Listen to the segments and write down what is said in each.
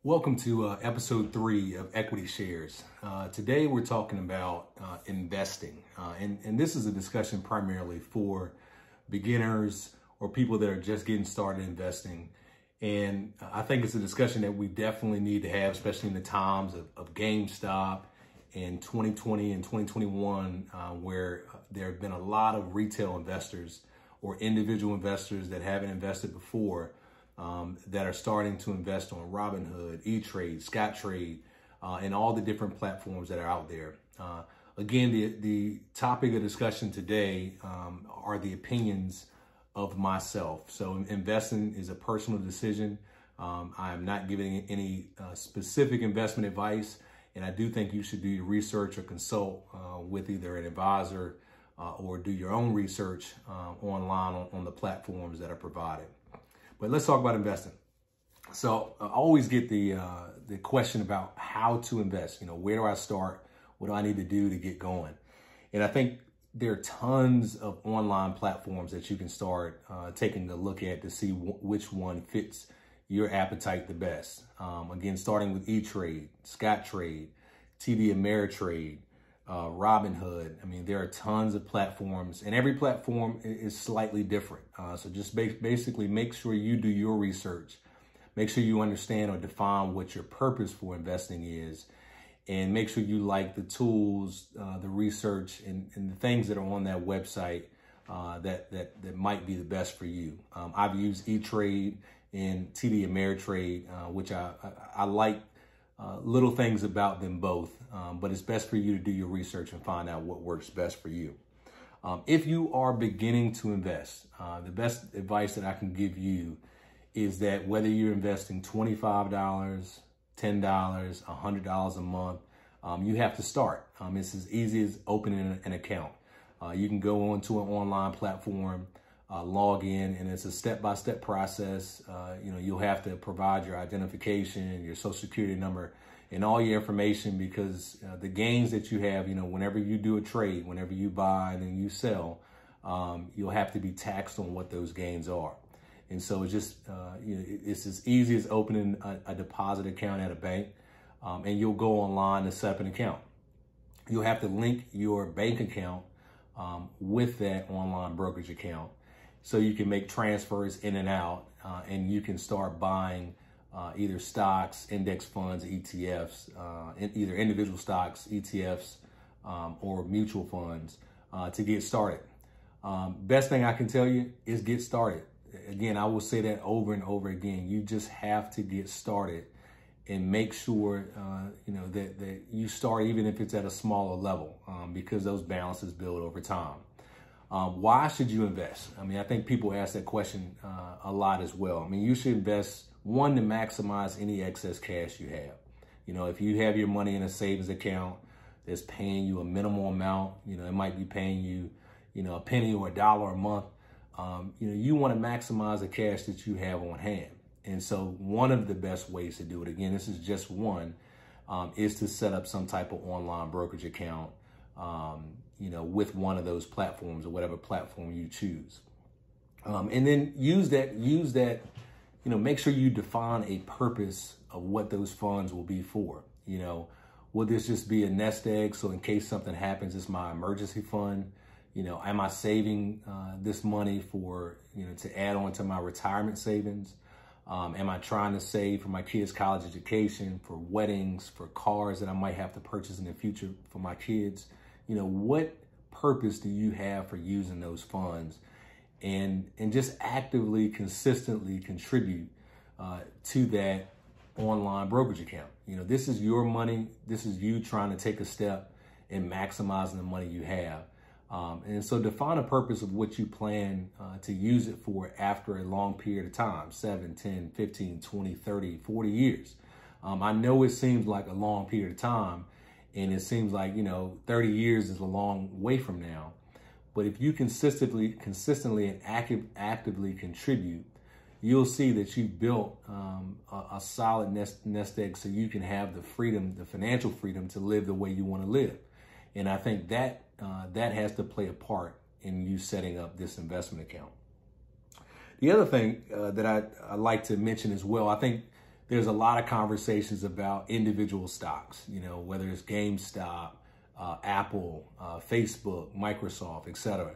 Welcome to episode 3 of Equity Shares. Today we're talking about investing, and this is a discussion primarily for beginners or people that are just getting started investing. And I think it's a discussion that we definitely need to have, especially in the times of GameStop in 2020 and 2021, where there have been a lot of retail investors or individual investors that haven't invested before that are starting to invest on Robinhood, E-Trade, Scottrade, and all the different platforms that are out there. Again, the topic of discussion today are the opinions of myself. So investing is a personal decision. I am not giving any specific investment advice, and I do think you should do your research or consult with either an advisor or do your own research online on the platforms that are provided. But let's talk about investing. So I always get the question about how to invest. Where do I start? What do I need to do to get going? And I think there are tons of online platforms that you can start taking a look at to see which one fits your appetite the best. Again, starting with E-Trade, Scottrade, TD Ameritrade, Robinhood. I mean, there are tons of platforms, and every platform is slightly different. So just basically make sure you do your research. Make sure you understand or define what your purpose for investing is, and make sure you like the tools, the research, and the things that are on that website that might be the best for you. I've used E-Trade and TD Ameritrade, which I like. Little things about them both, but it's best for you to do your research and find out what works best for you. If you are beginning to invest, the best advice that I can give you is that whether you're investing $25, $10, $100 a month, you have to start. It's as easy as opening an account. You can go onto an online platform, log in, and it's a step-by-step process. You'll have to provide your identification, your social security number, and all your information, because the gains that you have, whenever you do a trade, whenever you buy and then you sell, you'll have to be taxed on what those gains are. And so it's just, it's as easy as opening a deposit account at a bank, and you'll go online to set up an account. You'll have to link your bank account with that online brokerage account, so you can make transfers in and out, and you can start buying either stocks, index funds, ETFs, either individual stocks, ETFs, or mutual funds to get started. Best thing I can tell you is get started. Again, I will say that over and over again. You just have to get started and make sure that you start, even if it's at a smaller level, because those balances build over time. Why should you invest? I mean, I think people ask that question a lot as well. I mean, you should invest, one, to maximize any excess cash you have. If you have your money in a savings account that's paying you a minimal amount, it might be paying you, a penny or $1 a month. You want to maximize the cash that you have on hand. And so one of the best ways to do it, again, this is just one, is to set up some type of online brokerage account, with one of those platforms or whatever platform you choose. And then use that, make sure you define a purpose of what those funds will be for. Will this just be a nest egg? So in case something happens, it's my emergency fund. Am I saving this money for, to add on to my retirement savings? Am I trying to save for my kids' college education, for weddings, for cars that I might have to purchase in the future for my kids? What purpose do you have for using those funds? And just actively, consistently contribute to that online brokerage account. This is your money. This is you trying to take a step in maximizing the money you have. And so define a purpose of what you plan to use it for after a long period of time, 7, 10, 15, 20, 30, 40 years. I know it seems like a long period of time, and it seems like, 30 years is a long way from now. But if you consistently and actively contribute, you'll see that you've built a solid nest egg, so you can have the freedom, the financial freedom, to live the way you want to live. And I think that has to play a part in you setting up this investment account. The other thing that I like to mention as well, I think there's a lot of conversations about individual stocks, whether it's GameStop, Apple, Facebook, Microsoft, etc.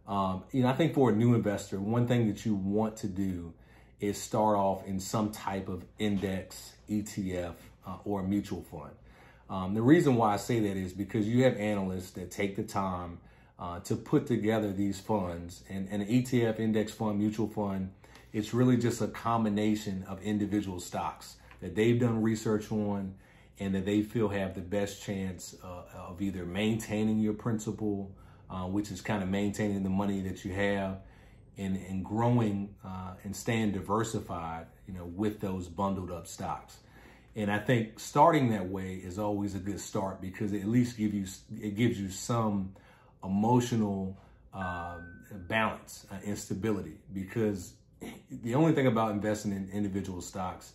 I think for a new investor, one thing that you want to do is start off in some type of index, ETF, or mutual fund. The reason why I say that is because you have analysts that take the time to put together these funds, and an ETF, index fund, mutual fund, it's really just a combination of individual stocks that they've done research on and that they feel have the best chance of either maintaining your principal, which is kind of maintaining the money that you have, and growing and staying diversified, with those bundled up stocks. And I think starting that way is always a good start because it at least gives you some emotional balance and stability. Because the only thing about investing in individual stocks,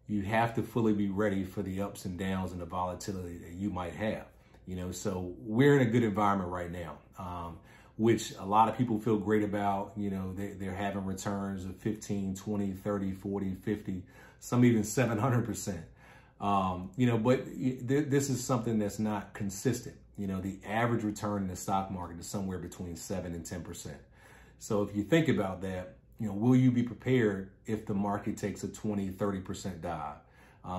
you have to fully be ready for the ups and downs and the volatility that you might have. So we're in a good environment right now, which a lot of people feel great about. They're having returns of 15, 20, 30, 40, 50, some even 700%. But this is something that's not consistent. The average return in the stock market is somewhere between 7 and 10%. So if you think about that, will you be prepared if the market takes a 20, 30% dive?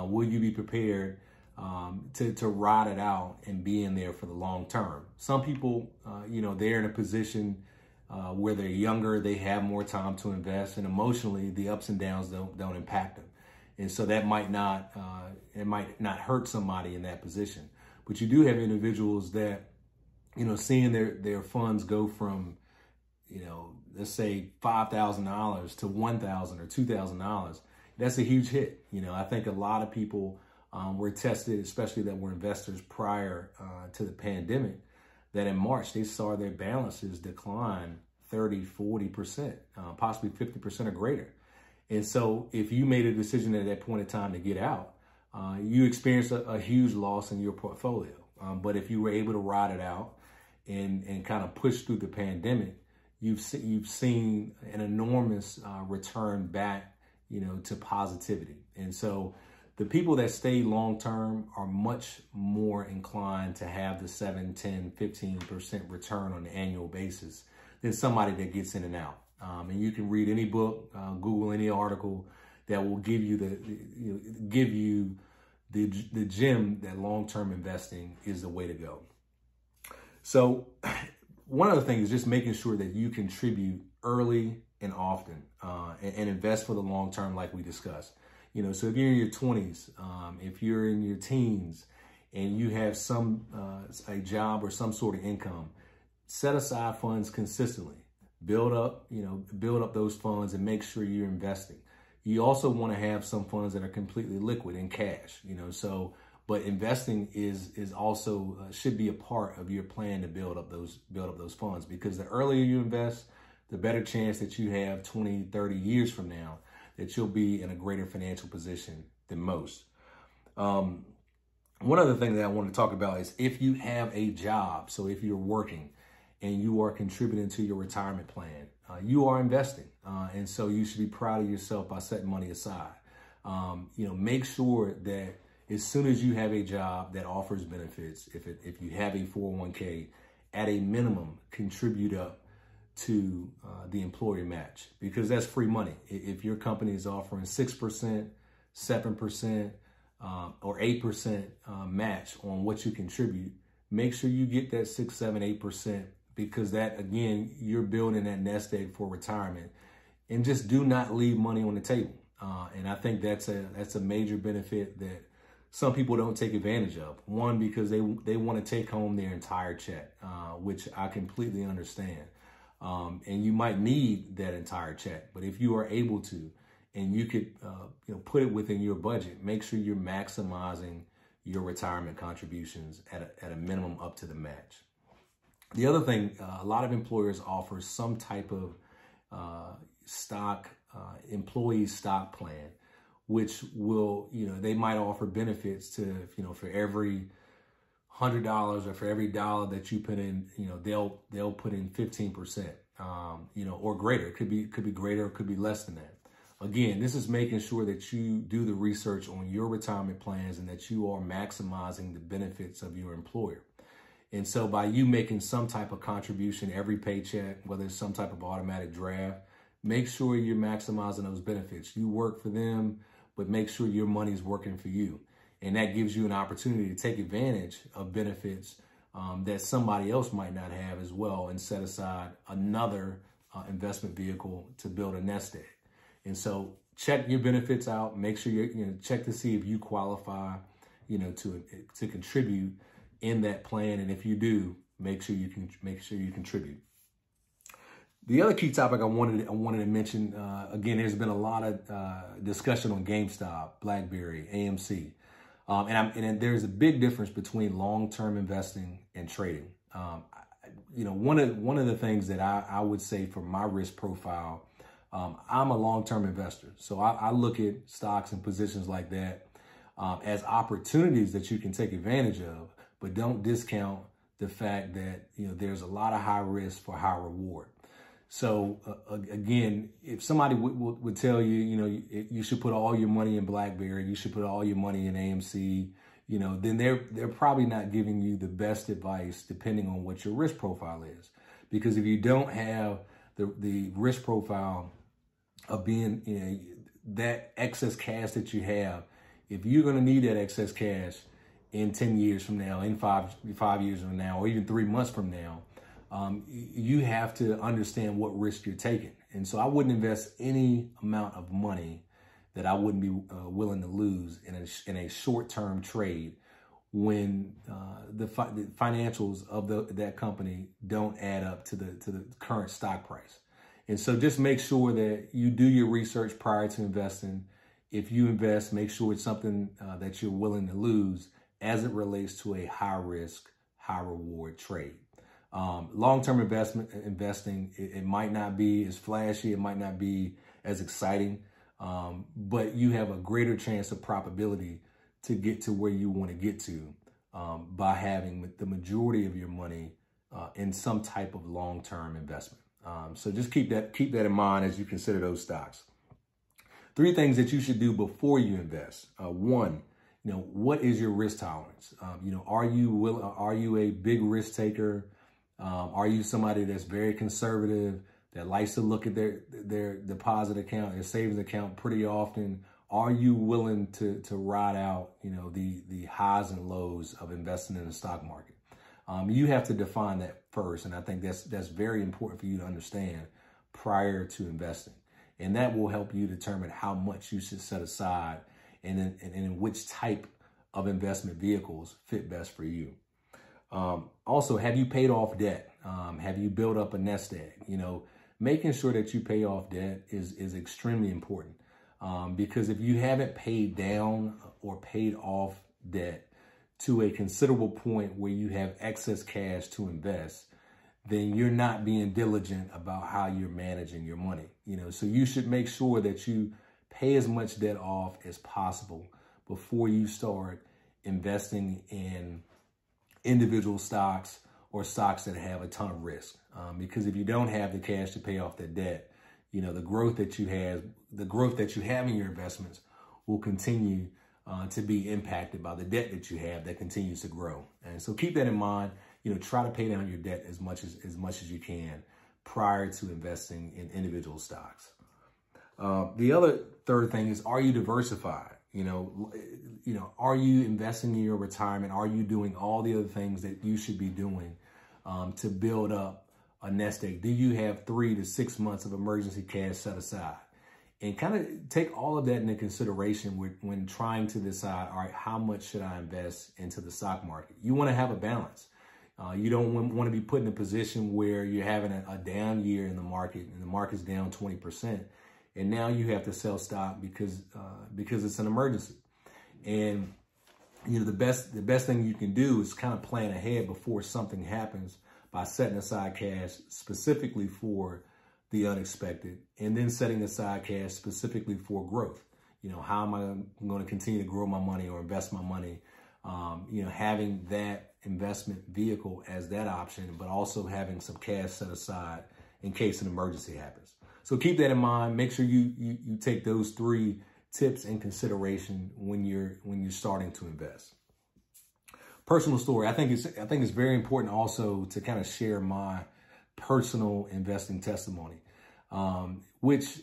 Will you be prepared to ride it out and be in there for the long term? Some people, they're in a position where they're younger, they have more time to invest, and emotionally, the ups and downs don't impact them. And so that might not hurt somebody in that position. But you do have individuals that, seeing their funds go from, let's say $5,000 to $1,000 or $2,000, that's a huge hit. I think a lot of people were tested, especially that were investors prior to the pandemic, that in March, they saw their balances decline 30, 40%, possibly 50% or greater. And so if you made a decision at that point in time to get out, you experienced a huge loss in your portfolio. But if you were able to ride it out and kind of push through the pandemic, you've seen an enormous return back, to positivity. And so the people that stay long-term are much more inclined to have the 7, 10, 15% return on an annual basis than somebody that gets in and out. And you can read any book, Google any article that will give you the gem that long-term investing is the way to go. So one other thing is just making sure that you contribute early and often and invest for the long term like we discussed. So if you're in your 20s, if you're in your teens and you have a job or some sort of income, set aside funds consistently. Build up those funds and make sure you're investing. You also want to have some funds that are completely liquid in cash, but investing is also should be a part of your plan to build up those funds, because the earlier you invest, the better chance that you have 20, 30 years from now that you'll be in a greater financial position than most. One other thing that I want to talk about is if you have a job, so if you're working and you are contributing to your retirement plan, you are investing. And so you should be proud of yourself by setting money aside. Make sure that as soon as you have a job that offers benefits, if you have a 401k, at a minimum, contribute up to the employer match, because that's free money. If your company is offering 6%, 7%, or 8% match on what you contribute, make sure you get that 6, 7, 8%, because that, again, you're building that nest egg for retirement. And just do not leave money on the table. And I think that's a major benefit that some people don't take advantage of. One, because they want to take home their entire check, which I completely understand. And you might need that entire check, but if you are able to, and you could put it within your budget, make sure you're maximizing your retirement contributions at a minimum up to the match. The other thing, a lot of employers offer some type of employee stock plan, which will, they might offer benefits to, for every $100 or for every dollar that you put in, they'll put in 15%, or greater. It could be greater, it could be less than that. Again, this is making sure that you do the research on your retirement plans and that you are maximizing the benefits of your employer. And so by you making some type of contribution every paycheck, whether it's some type of automatic draft, make sure you're maximizing those benefits. You work for them, but make sure your money's working for you. And that gives you an opportunity to take advantage of benefits that somebody else might not have as well, and set aside another investment vehicle to build a nest egg. And so check your benefits out. Make sure you check to see if you qualify, to contribute in that plan. And if you do, make sure you contribute. The other key topic I wanted to mention, again, there's been a lot of discussion on GameStop, BlackBerry, AMC. And there's a big difference between long-term investing and trading. One of the things that I would say for my risk profile, I'm a long-term investor. So I look at stocks and positions like that as opportunities that you can take advantage of, but don't discount the fact that, there's a lot of high risk for high reward. So again, if somebody would tell you, you should put all your money in BlackBerry, you should put all your money in AMC, then they're probably not giving you the best advice depending on what your risk profile is. Because if you don't have the risk profile of being, that excess cash that you have, if you're going to need that excess cash in 10 years from now, in five years from now, or even 3 months from now, you have to understand what risk you're taking. And so I wouldn't invest any amount of money that I wouldn't be willing to lose in a short-term trade when the financials of that company don't add up to the current stock price. And so just make sure that you do your research prior to investing. If you invest, make sure it's something that you're willing to lose as it relates to a high-risk, high-reward trade. Long-term investing, it might not be as flashy, it might not be as exciting, but you have a greater chance of probability to get to where you want to get to by having the majority of your money in some type of long-term investment. So just keep that in mind as you consider those stocks. 3 things that you should do before you invest. One, what is your risk tolerance? Are you a big risk taker? Are you somebody that's very conservative, that likes to look at their deposit account, their savings account pretty often? Are you willing to ride out, the highs and lows of investing in the stock market? You have to define that first. And I think that's very important for you to understand prior to investing. And that will help you determine how much you should set aside and in which type of investment vehicles fit best for you. Also, have you paid off debt? Have you built up a nest egg? Making sure that you pay off debt is extremely important. Because if you haven't paid down or paid off debt to a considerable point where you have excess cash to invest, then you're not being diligent about how you're managing your money. So you should make sure that you pay as much debt off as possible before you start investing in individual stocks or stocks that have a ton of risk. Because if you don't have the cash to pay off that debt, the growth that you have in your investments will continue to be impacted by the debt that you have that continues to grow. And so keep that in mind. Try to pay down your debt as much as you can prior to investing in individual stocks. The other third thing is, are you diversified? Are you investing in your retirement? Are you doing all the other things that you should be doing to build up a nest egg? Do you have 3 to 6 months of emergency cash set aside? And kind of take all of that into consideration when trying to decide, all right, how much should I invest into the stock market? You want to have a balance. You don't want to be put in a position where you're having a down year in the market and the market's down 20%. And now you have to sell stock because it's an emergency. And the best thing you can do is kind of plan ahead before something happens by setting aside cash specifically for the unexpected, and then setting aside cash specifically for growth. How am I going to continue to grow my money or invest my money? Having that investment vehicle as that option, but also having some cash set aside in case an emergency happens. So keep that in mind. Make sure you take those 3 tips in consideration when you're starting to invest. Personal story. I think it's very important also to kind of share my personal investing testimony, which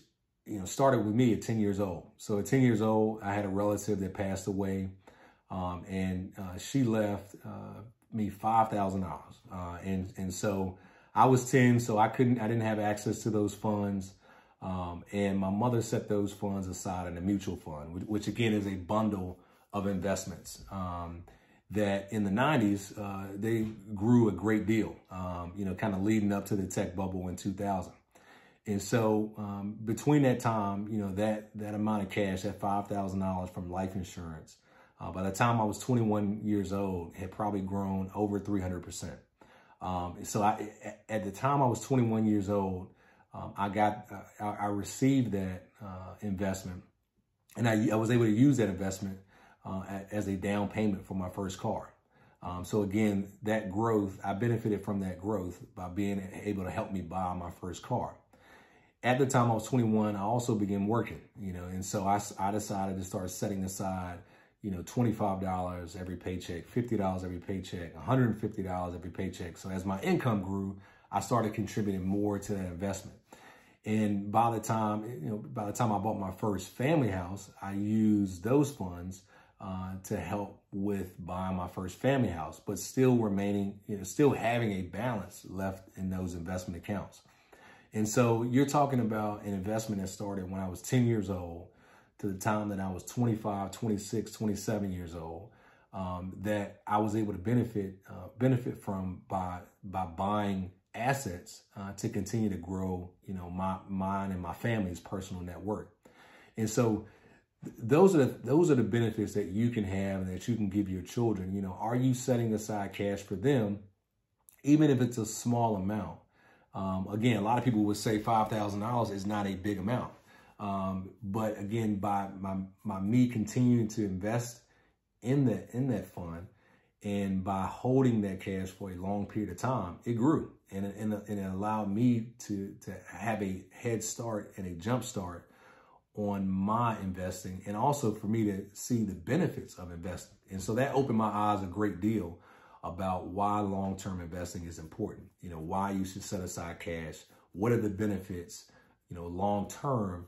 started with me at 10 years old. So at 10 years old, I had a relative that passed away, and she left me $5,000, and so I was 10, so I didn't have access to those funds, and my mother set those funds aside in a mutual fund, which again is a bundle of investments. That in the 90s, they grew a great deal, kind of leading up to the tech bubble in 2000. And so between that time, that amount of cash, that $5,000 from life insurance, by the time I was 21 years old, had probably grown over 300%. So at the time I was 21 years old, I received that investment, and I was able to use that investment as a down payment for my first car. So again, that growth, I benefited from that growth by being able to help me buy my first car. At the time I was 21, I also began working, and so I decided to start setting aside, $25 every paycheck, $50 every paycheck, $150 every paycheck. So as my income grew, I started contributing more to that investment. And by the time I bought my first family house, I used those funds to help with buying my first family house, but still remaining, still having a balance left in those investment accounts. And so you're talking about an investment that started when I was 10 years old to the time that I was 25, 26, 27 years old, that I was able to benefit from by buying assets to continue to grow, mine and my family's personal net worth. And so those are the benefits that you can have and that you can give your children. Are you setting aside cash for them, even if it's a small amount? Again, a lot of people would say $5,000 is not a big amount. But again, by me continuing to invest in that fund and by holding that cash for a long period of time, it grew and it allowed me to have a head start and a jump start on my investing, and also for me to see the benefits of investing. And so that opened my eyes a great deal about why long-term investing is important, why you should set aside cash, what are the benefits, long-term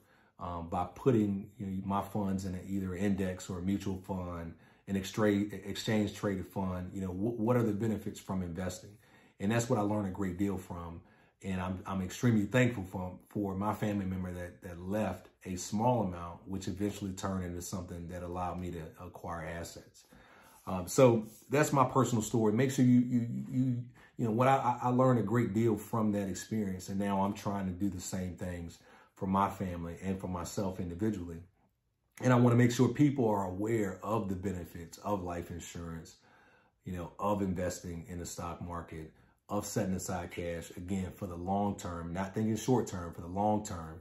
by putting my funds in either an index or a mutual fund, an exchange traded fund, what are the benefits from investing? And that's what I learned a great deal from. And I'm extremely thankful for my family member that left a small amount, which eventually turned into something that allowed me to acquire assets. So that's my personal story. Make sure what I learned a great deal from that experience. And now I'm trying to do the same things for my family and for myself individually. And I want to make sure people are aware of the benefits of life insurance, of investing in the stock market, of setting aside cash, again, for the long term, not thinking short term, for the long term,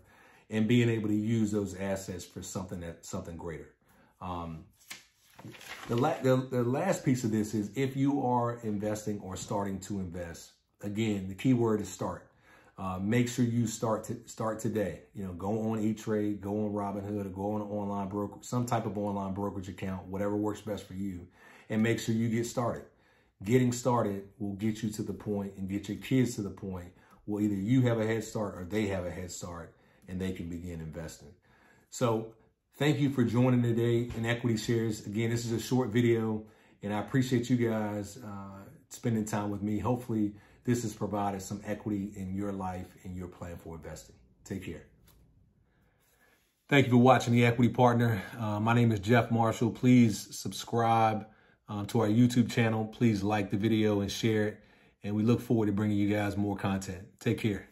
and being able to use those assets for something greater. The last piece of this is if you are investing or starting to invest, again, the key word is start. Make sure you start today. Go on E-Trade, go on Robinhood, or go on an online broker, some type of online brokerage account, whatever works best for you, and make sure you get started. Getting started will get you to the point and get your kids to the point where either you have a head start or they have a head start and they can begin investing. So thank you for joining today in Equity Shares. Again, this is a short video and I appreciate you guys spending time with me. Hopefully this has provided some equity in your life and your plan for investing. Take care. Thank you for watching The Equity Partner. My name is Jeff Marshall. Please subscribe to our YouTube channel. Please like the video and share it. And we look forward to bringing you guys more content. Take care.